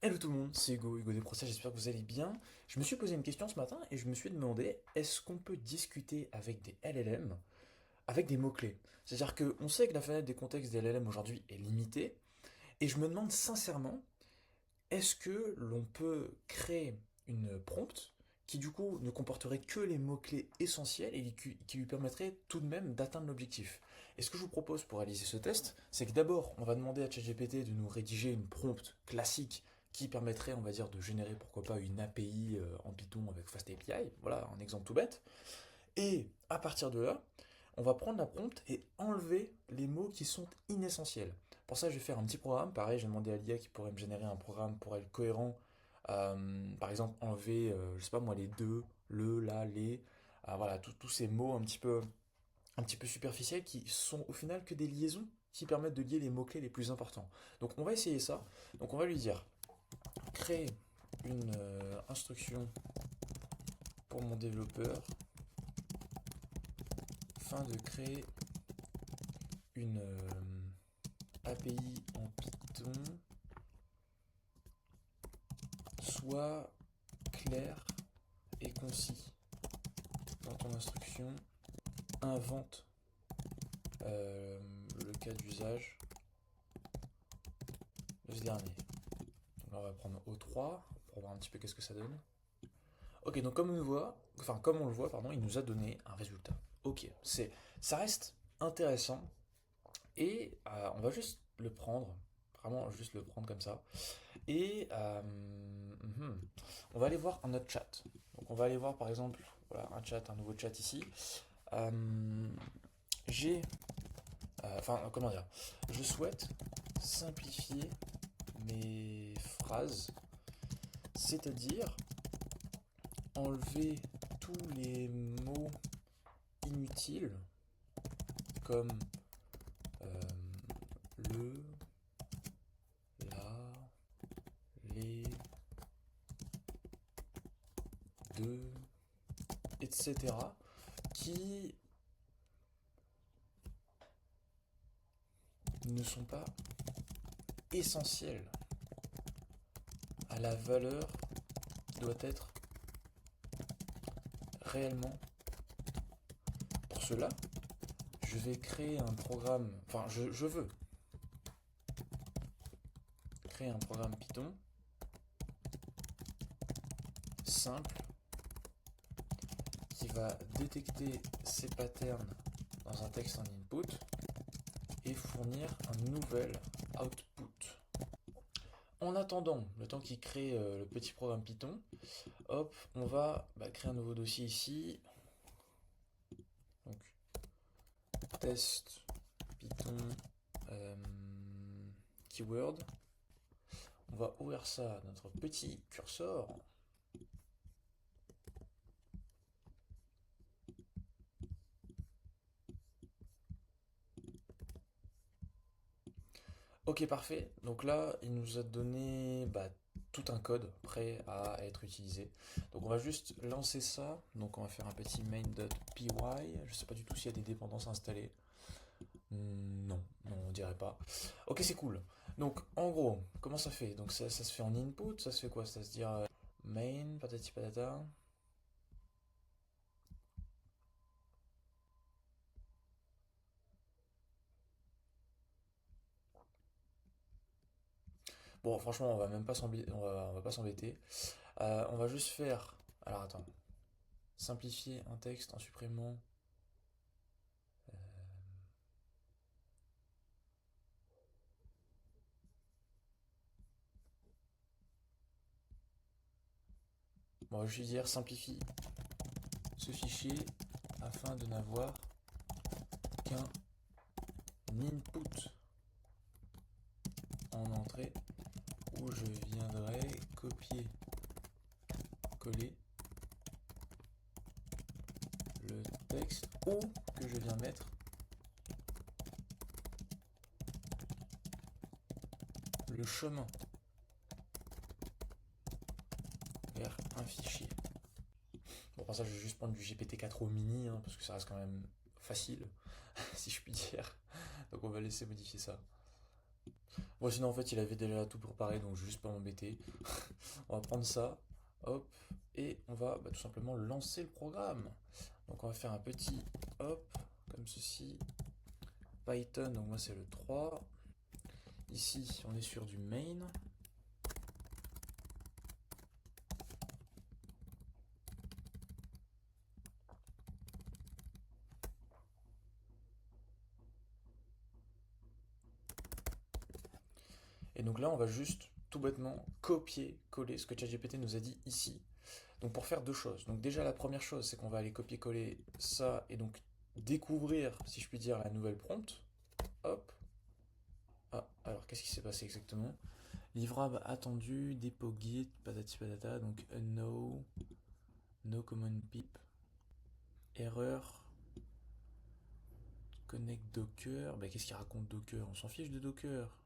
Hello tout le monde, c'est Hugo, Hugo des Procès, j'espère que vous allez bien. Je me suis posé une question ce matin et je me suis demandé, est-ce qu'on peut discuter avec des LLM avec des mots-clés? C'est-à-dire qu'on sait que la fenêtre des contextes des LLM aujourd'hui est limitée et je me demande sincèrement, est-ce que l'on peut créer une prompt qui du coup ne comporterait que les mots-clés essentiels et qui lui permettrait tout de même d'atteindre l'objectif? Et ce que je vous propose pour réaliser ce test, c'est que d'abord, on va demander à ChatGPT de nous rédiger une prompt classique qui permettrait, on va dire, de générer pourquoi pas une API en Python avec FastAPI. Voilà, un exemple tout bête. Et à partir de là, on va prendre la prompt et enlever les mots qui sont inessentiels. Pour ça, je vais faire un petit programme. Pareil, j'ai demandé à l'IA qui pourrait me générer un programme pour être cohérent. Par exemple, enlever, je sais pas moi, les deux, le, la, les. Voilà, tous ces mots un petit peu superficiels qui sont au final que des liaisons qui permettent de lier les mots-clés les plus importants. Donc, on va essayer ça. Donc, on va lui dire créer une instruction pour mon développeur afin de créer une API en Python soit clair et concis. Dans ton instruction, invente euh, le cas d'usage de ce dernier. Donc là, on va prendre O3 pour voir un petit peu qu'est-ce que ça donne. Ok, donc comme on le voit, pardon, il nous a donné un résultat. Ok, ça reste intéressant et on va juste le prendre, vraiment juste le prendre comme ça. Et on va aller voir un autre chat. Donc on va aller voir par exemple, voilà, un nouveau chat ici. Euh, j'ai, enfin comment dire, je souhaite simplifier mes phrases, c'est-à-dire enlever tous les mots inutiles comme euh, le, la, les, de, etc. qui ne sont pas essentiels à la valeur qui doit être réellement. Pour cela, je vais créer un programme, enfin je veux créer un programme Python simple qui va détecter ces patterns dans un texte en input et fournir un nouvel output. En attendant, le temps qu'il crée le petit programme Python, hop, on va créer un nouveau dossier ici. Donc, test Python euh, keyword. On va ouvrir ça, notre petit curseur. Ok, parfait. Donc là, il nous a donné tout un code prêt à être utilisé. Donc on va juste lancer ça. Donc on va faire un petit main.py. Je sais pas du tout s'il y a des dépendances installées. Non, non, on dirait pas. Ok, c'est cool. Donc en gros, comment ça fait? Donc ça se fait en input, ça se fait quoi? Ça se dire main, patati patata. Bon, franchement, on va même pas s'embêter. On va pas s'embêter. On va juste faire. Alors attends. Simplifier un texte en supprimant. Bon, on va juste dire simplifie ce fichier afin de n'avoir qu'un input en entrée où je viendrai copier, coller le texte ou que je viens mettre le chemin vers un fichier. Bon, pour ça, je vais juste prendre du GPT-4 au mini hein, parce que ça reste quand même facile, si je puis dire. Donc, on va laisser modifier ça. Bon, sinon, en fait, il avait déjà tout préparé, donc je vais juste pas m'embêter. On va prendre ça, hop, et on va tout simplement lancer le programme. Donc, on va faire un petit hop, comme ceci. Python, donc moi, c'est le 3. Ici, on est sur du main. Et donc là, on va juste tout bêtement copier-coller ce que ChatGPT nous a dit ici. Donc pour faire deux choses. Donc déjà la première chose, c'est qu'on va aller copier-coller ça et donc découvrir, si je puis dire, la nouvelle prompt. Hop. Ah, alors qu'est-ce qui s'est passé exactement? Livrable attendu, dépôt git, patati patata, donc no, no common pip, erreur, connect Docker. Bah qu'est-ce qu'il raconte Docker? On s'en fiche de Docker.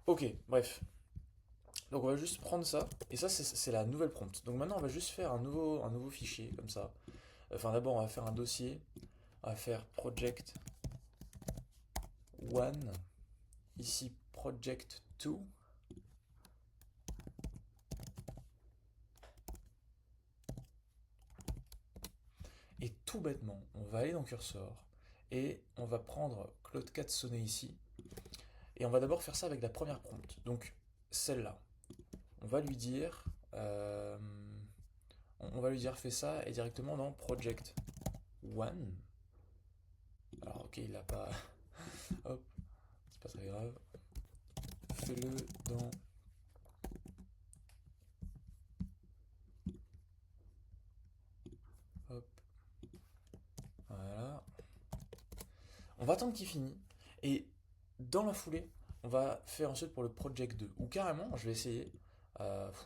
Ok, bref. Donc on va juste prendre ça, et ça c'est la nouvelle prompt. Donc maintenant on va juste faire un nouveau fichier comme ça. Enfin d'abord on va faire un dossier, on va faire project 1, ici project 2, et tout bêtement on va aller dans cursor, et on va prendre Claude 4 sonner ici, et on va d'abord faire ça avec la première prompt. Donc celle-là, on va lui dire, euh, on va lui dire fais ça, et directement dans project 1. Alors ok il l'a pas, hop, c'est pas très grave. Fais-le dans. Hop, voilà. On va attendre qu'il finisse. Et dans la foulée, on va faire ensuite pour le Project 2. Ou carrément, je vais essayer.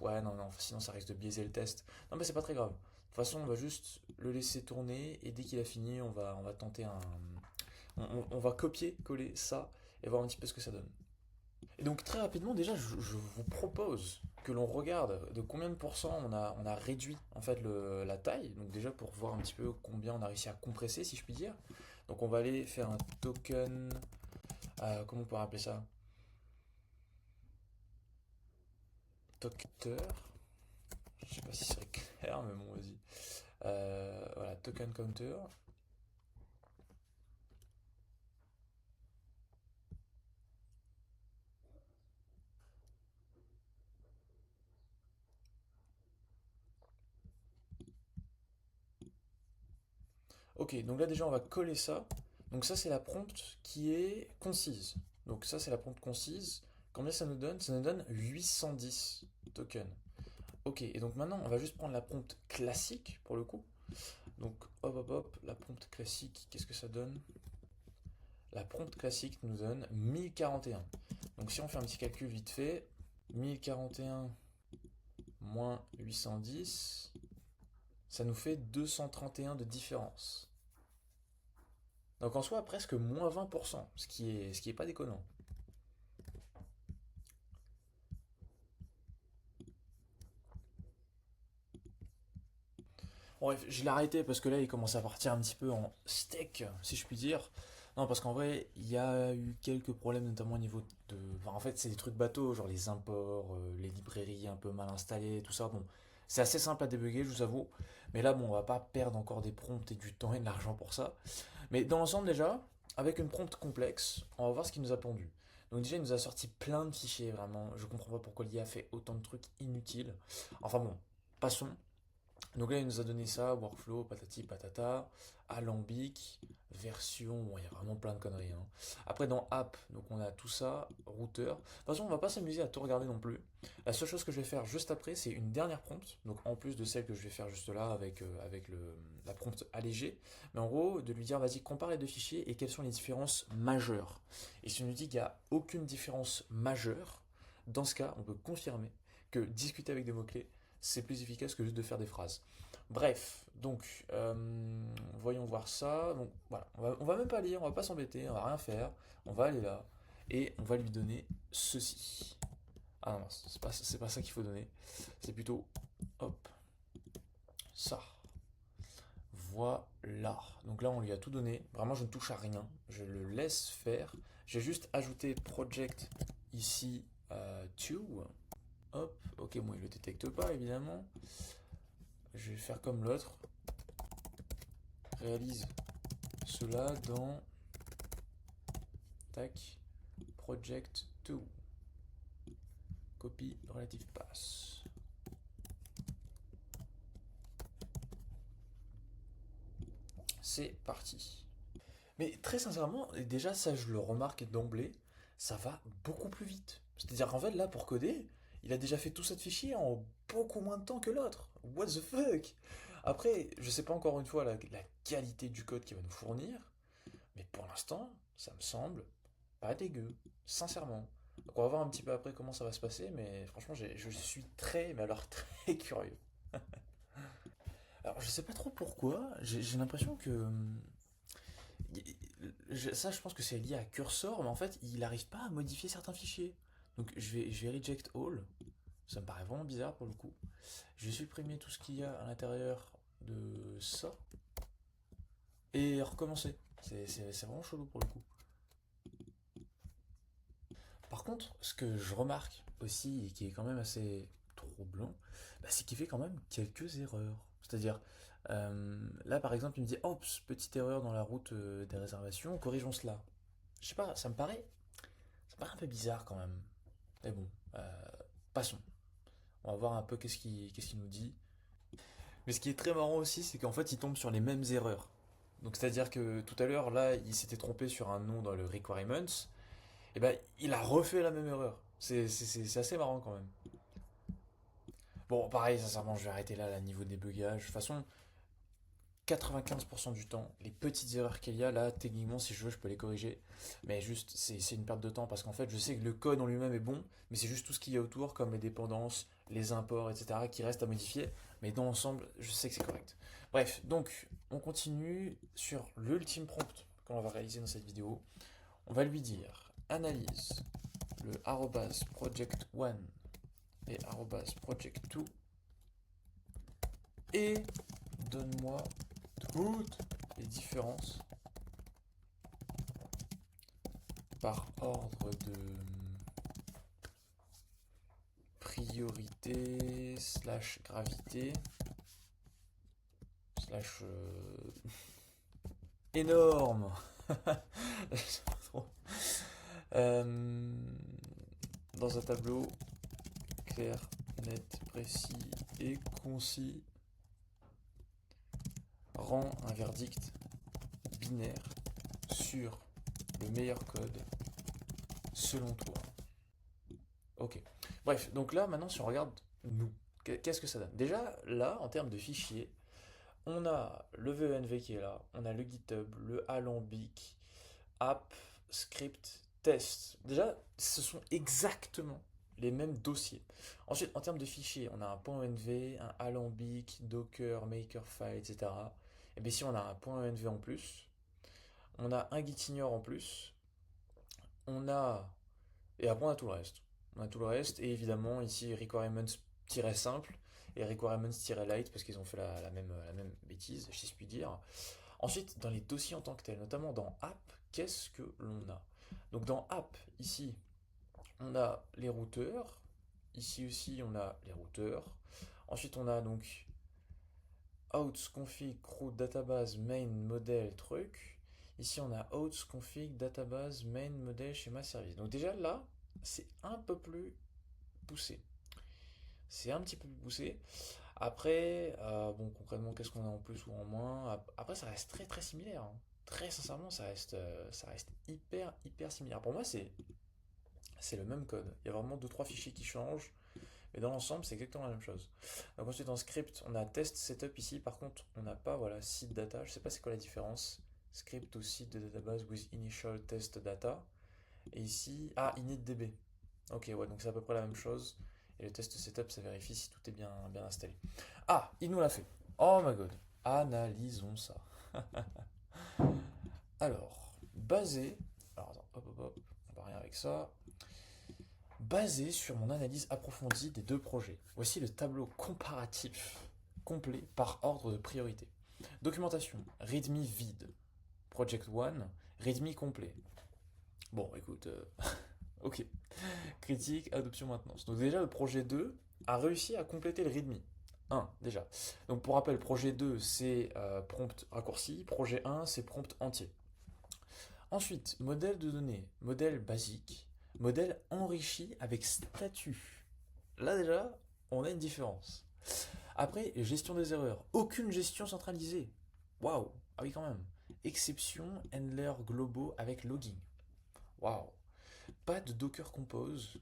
Ouais, non, non, sinon ça risque de biaiser le test. Non, mais c'est pas très grave. De toute façon, on va juste le laisser tourner. Et dès qu'il a fini, on va tenter un. On va copier, coller ça. Et voir un petit peu ce que ça donne. Et donc très rapidement, déjà, je vous propose que l'on regarde de combien de pourcents on a réduit en fait la taille. Donc déjà pour voir un petit peu combien on a réussi à compresser, si je puis dire. Donc on va aller faire un token, comment on pourrait appeler ça? Toketer. Je sais pas si c'est clair, mais bon, vas-y. Voilà, token counter. Ok, donc là déjà on va coller ça. Donc ça c'est la prompt qui est concise. Donc ça c'est la prompt concise. Combien ça nous donne? Ça nous donne 810 tokens. Ok, et donc maintenant on va juste prendre la prompt classique pour le coup. Donc hop hop hop, la prompt classique, qu'est-ce que ça donne? La prompt classique nous donne 1041. Donc si on fait un petit calcul vite fait, 1041 moins 810, ça nous fait 231 de différence. Donc en soi presque moins 20%, ce qui est pas déconnant. Bref, je l'ai arrêté parce que là il commence à partir un petit peu en steak, si je puis dire. Non, parce qu'en vrai, il y a eu quelques problèmes, notamment au niveau de. Enfin, en fait, c'est des trucs bateaux, genre les imports, les librairies un peu mal installées, tout ça. Bon, c'est assez simple à débugger, je vous avoue. Mais là, bon, on va pas perdre encore des prompts et du temps et de l'argent pour ça. Mais dans l'ensemble, déjà, avec une prompt complexe, on va voir ce qu'il nous a pondu. Donc, déjà, il nous a sorti plein de fichiers, vraiment. Je comprends pas pourquoi l'IA fait autant de trucs inutiles. Enfin bon, passons. Donc là, il nous a donné ça, workflow, patati patata, alambic, version, bon, il y a vraiment plein de conneries, hein. Après, dans app, donc on a tout ça, routeur. De toute façon, on va pas s'amuser à tout regarder non plus. La seule chose que je vais faire juste après, c'est une dernière prompt, donc en plus de celle que je vais faire juste là avec la prompt allégée. Mais en gros, de lui dire, vas-y, compare les deux fichiers et quelles sont les différences majeures. Et si on nous dit qu'il n'y a aucune différence majeure, dans ce cas, on peut confirmer que discuter avec des mots-clés, c'est plus efficace que juste de faire des phrases. Bref, donc voyons voir ça. Donc voilà, on va même pas lire, on va pas s'embêter, on va rien faire. On va aller là et on va lui donner ceci. Ah non, c'est pas ça qu'il faut donner. C'est plutôt Hop, ça. Voilà. Donc là, on lui a tout donné. Vraiment, je ne touche à rien. Je le laisse faire. J'ai juste ajouté project ici to. Hop, ok, bon, il ne le détecte pas, évidemment. Je vais faire comme l'autre. Réalise cela dans tac, project to. Copie relative pass. C'est parti. Mais très sincèrement, et déjà ça je le remarque d'emblée, ça va beaucoup plus vite. C'est-à-dire qu'en fait là pour coder, il a déjà fait tout ça de fichier en beaucoup moins de temps que l'autre. What the fuck? Après, je sais pas encore une fois la qualité du code qu'il va nous fournir, mais pour l'instant, ça me semble pas dégueu, sincèrement. Donc on va voir un petit peu après comment ça va se passer, mais franchement je suis très, mais alors très curieux. Alors je sais pas trop pourquoi, j'ai l'impression que ça, je pense que c'est lié à Cursor, mais en fait, il n'arrive pas à modifier certains fichiers. Donc, je vais reject all. Ça me paraît vraiment bizarre pour le coup. Je vais supprimer tout ce qu'il y a à l'intérieur de ça et recommencer. C'est vraiment chelou pour le coup. Par contre, ce que je remarque aussi et qui est quand même assez troublant, bah, c'est qu'il fait quand même quelques erreurs. C'est-à-dire, là par exemple, il me dit, oups, petite erreur dans la route des réservations, corrigeons cela. Je sais pas, ça me paraît un peu bizarre quand même. Mais bon, passons. On va voir un peu qu'est-ce qu'il nous dit. Mais ce qui est très marrant aussi, c'est qu'en fait, il tombe sur les mêmes erreurs. Donc c'est-à-dire que tout à l'heure, là, il s'était trompé sur un nom dans le requirements, et ben il a refait la même erreur. C'est assez marrant quand même. Bon, pareil, sincèrement, je vais arrêter là, à niveau des bugages. De toute façon, 95% du temps, les petites erreurs qu'il y a là, techniquement, si je veux, je peux les corriger. Mais juste, c'est une perte de temps parce qu'en fait, je sais que le code en lui-même est bon, mais c'est juste tout ce qu'il y a autour, comme les dépendances, les imports, etc., qui restent à modifier. Mais dans l'ensemble, je sais que c'est correct. Bref, donc, on continue sur l'ultime prompt qu'on va réaliser dans cette vidéo. On va lui dire analyse le arrobas project1 et arrobas project2 et donne-moi toutes les différences par ordre de priorité slash gravité slash énorme. Euh, dans un tableau clair, net, précis et concis, rend un verdict binaire sur le meilleur code selon toi. Ok. Bref, donc là, maintenant, si on regarde nous, qu'est-ce que ça donne? Déjà, là, en termes de fichiers, on a le venv qui est là, on a le GitHub, le Alembic, app, script, test. Déjà, ce sont exactement les mêmes dossiers. Ensuite, en termes de fichiers, on a un .env, un Alembic, Docker, Makerfile, etc. Et bien ici, on a un .env en plus. On a un Gitignore en plus. On a... Et après, on a tout le reste. On a tout le reste. Et évidemment, ici, requirements-simple et requirements-light parce qu'ils ont fait la même bêtise, si je puis dire. Ensuite, dans les dossiers en tant que tels, notamment dans app, qu'est-ce que l'on a? Donc dans app, ici, on a les routeurs. Ici aussi, on a les routeurs. Ensuite, on a donc outs config root database main model truc. Ici, on a outs config database main model schéma service. Donc déjà là, c'est un peu plus poussé. C'est un petit peu plus poussé. Après, bon, concrètement, qu'est-ce qu'on a en plus ou en moins? Après, ça reste très très similaire, hein. Très sincèrement, ça reste hyper hyper similaire. Pour moi, c'est le même code. Il y a vraiment deux trois fichiers qui changent, mais dans l'ensemble, c'est exactement la même chose. Donc ensuite, en script, on a test setup ici. Par contre, on n'a pas voilà seed data. Je sais pas c'est quoi la différence. Script ou seed de database with initial test data. Et ici, initdb. Ok, ouais, donc c'est à peu près la même chose. Et le test setup, ça vérifie si tout est bien installé. Ah, il nous l'a fait. Oh my god. Analysons ça. Alors, basé. Alors, attends, hop, hop, hop. On va rien avec ça. Basé sur mon analyse approfondie des deux projets, voici le tableau comparatif complet par ordre de priorité. Documentation, README vide. Project One, README complet. Bon, écoute, ok. Critique, adoption, maintenance. Donc déjà, le projet 2 a réussi à compléter le README. 1, déjà. Donc pour rappel, projet 2, c'est prompt raccourci. Projet 1, c'est prompt entier. Ensuite, modèle de données, modèle basique, modèle enrichi avec statut. Là déjà, on a une différence. Après, gestion des erreurs. Aucune gestion centralisée. Waouh, ah oui quand même. Exception, handler globaux avec logging. Waouh. Pas de Docker Compose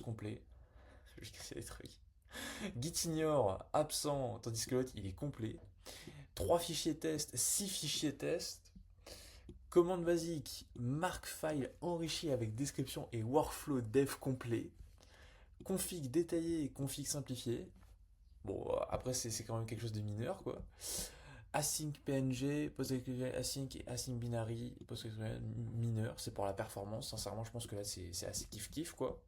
complet. Je vais casser des trucs. Gitignore absent, tandis que l'autre il est complet. 3 fichiers test, 6 fichiers test. Commande basique, marque file enrichi avec description et workflow dev complet. Config détaillé et config simplifié. Bon, après c'est quand même quelque chose de mineur quoi. Async PNG, PostgreSQL async et async binary, PostgreSQL mineur, c'est pour la performance. Sincèrement, je pense que là c'est assez kiff-kiff quoi.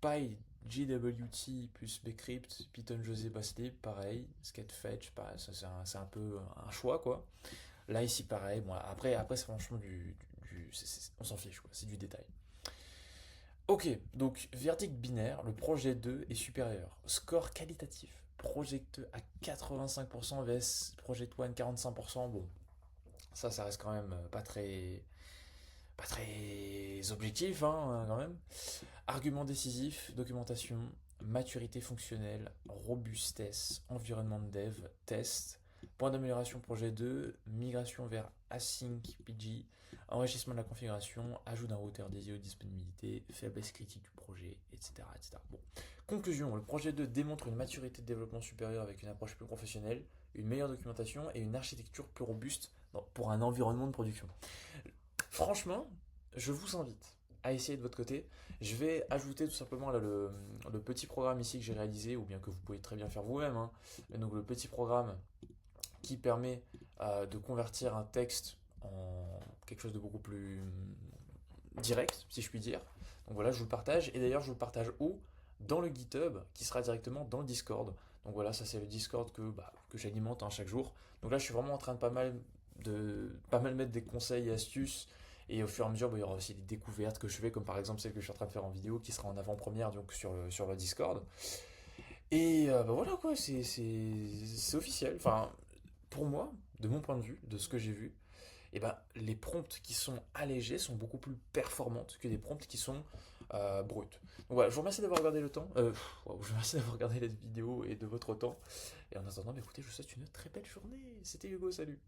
Py, JWT plus Bcrypt, Python José Baslib, pareil. Sketchfetch, pareil, ça c'est un peu un choix quoi. Là ici pareil, bon après c'est franchement on s'en fiche quoi, c'est du détail. Ok, donc verdict binaire, le projet 2 est supérieur. Score qualitatif, Project 2 à 85% vs Project 1 45%, bon, ça reste quand même pas très objectif hein, quand même. Argument décisif, documentation, maturité fonctionnelle, robustesse, environnement de dev, test, point d'amélioration projet 2, migration vers Async PG, enrichissement de la configuration, ajout d'un routeur dédié aux disponibilités, faiblesse critique du projet, etc. etc. Bon. Conclusion, le projet 2 démontre une maturité de développement supérieure avec une approche plus professionnelle, une meilleure documentation et une architecture plus robuste pour un environnement de production. Franchement, je vous invite à essayer de votre côté. Je vais ajouter tout simplement là, le petit programme ici que j'ai réalisé, ou bien que vous pouvez très bien faire vous-même. Hein. Donc le petit programme qui permet de convertir un texte en quelque chose de beaucoup plus direct, si je puis dire. Donc voilà, je vous le partage. Et d'ailleurs, je vous le partage où? Dans le GitHub, qui sera directement dans le Discord. Donc voilà, ça c'est le Discord que j'alimente hein, chaque jour. Donc là, je suis vraiment en train de pas mal mettre des conseils et astuces. Et au fur et à mesure, il y aura aussi des découvertes que je fais, comme par exemple celle que je suis en train de faire en vidéo, qui sera en avant-première donc sur le Discord. Et voilà quoi, c'est officiel. Enfin, pour moi, de mon point de vue, de ce que j'ai vu, et ben, les prompts qui sont allégés sont beaucoup plus performantes que des prompts qui sont brutes. Donc voilà, je vous remercie d'avoir regardé le temps. Je vous remercie d'avoir regardé la vidéo et de votre temps. Et en attendant, écoutez, je vous souhaite une très belle journée. C'était Hugo, salut.